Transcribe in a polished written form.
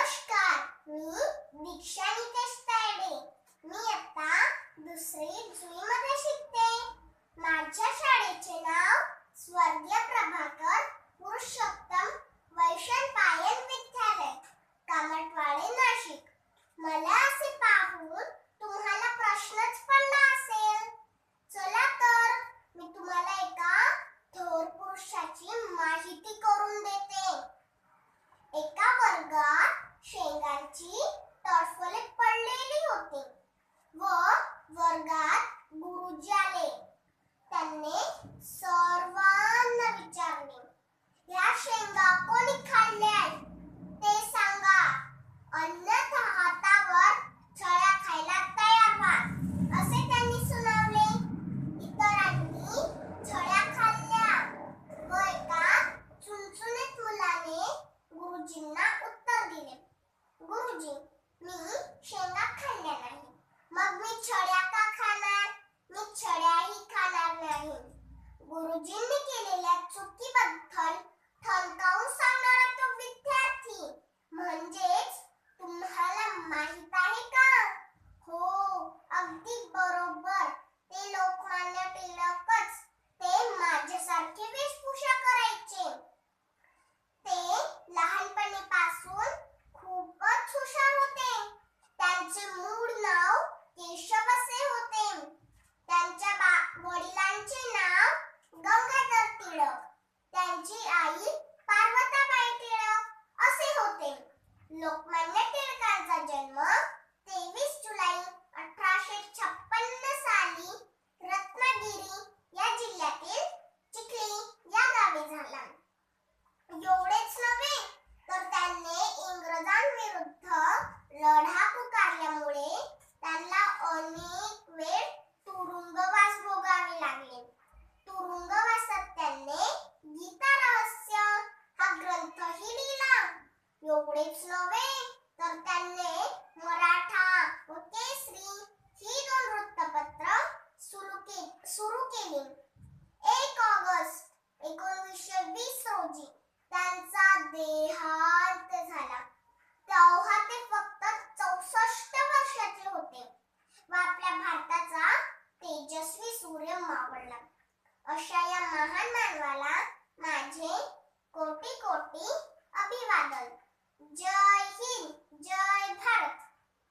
नमस्कार, मी दीक्षा नितेश तायडे. मी आता दुसरी जुईमध्ये शिकते. माझ्या शाळेचे नाव स्वर्गीय प्रभाकर पुरुषोत्तम वैशंपायन विद्यालय, कामतवाडी, नाशिक. मला असे पाहून तुम्हाला प्रश्नच पडला असेल. चला तर मी तुम्हाला एका थोर पुरुषाची माहिती करून देते. एका वर्गात शेंगांची टरफले पडलेली होती व वर्गात गुरुजी आले. त्यांनी सर्वांना विचारले, या शेंगा कोणी खाल्ल्या ते सांगा, अन्यथा हातावर छळ्या खायला तयार व्हा, असे त्यांनी सुनावले. इतरांनी छळ्या खाल्ल्या व एका चुणचुणीत मुलाने गुरुजींना उत्तर दिले, गुरुजी, मी शेंगा खाल्ल्या नाही, मग मी छळ्या का खाणार? मी छळ्याही खाणार नाही. गुरुजींनी केलेल्या चुकीबद्दल ठणकावून सांगणारा तो विद्यार्थी म्हणजेच तुम्हाला माहित आहे का? हो, अगदी बरोबर. ते लोकमान्य टिळकच. ते माझ्यासारखे वेशभूषा करायचे. ते लहानपणीपासून खूपच हुशार होते. त्यांचे मूळ नाव केशव असे होते. त्यांच्या वडिलांचे नाव गंगाधर टिळक, त्यांची आई पार्वताबाई टिळक असे होते. लोकमान्य टिळकांचा जन्म 23 जुलै 1856 साली रत्नागिरी या जिल्ह्यातील चिखली या गावी झाला. एवढेच नव्हे तर त्यांनी इंग्रजांविरुद्ध लढा पुकारल्यामुळे त्यांना अनेक वेळ तुरुंगवास भोगावे लागले. तुरुंगवासात त्यांनी गीता रहस्य हा ग्रंथही लिहिला. एवढेच नव्हे तर त्यांनी मराठा व केसरी ही 2 वृत्तपत्र सुरू केली. 1 ऑगस्ट 1920 रोजी त्यांचा देहांत झाला. तेव्हा ते फक्त 64 वर्षाचे होते व आपल्या भारताचा तेजस्वी सूर्य मावळला. अशा या महान मानवाला माझे कोटी कोटी अभिवादन. जय हिंद, जय भारत.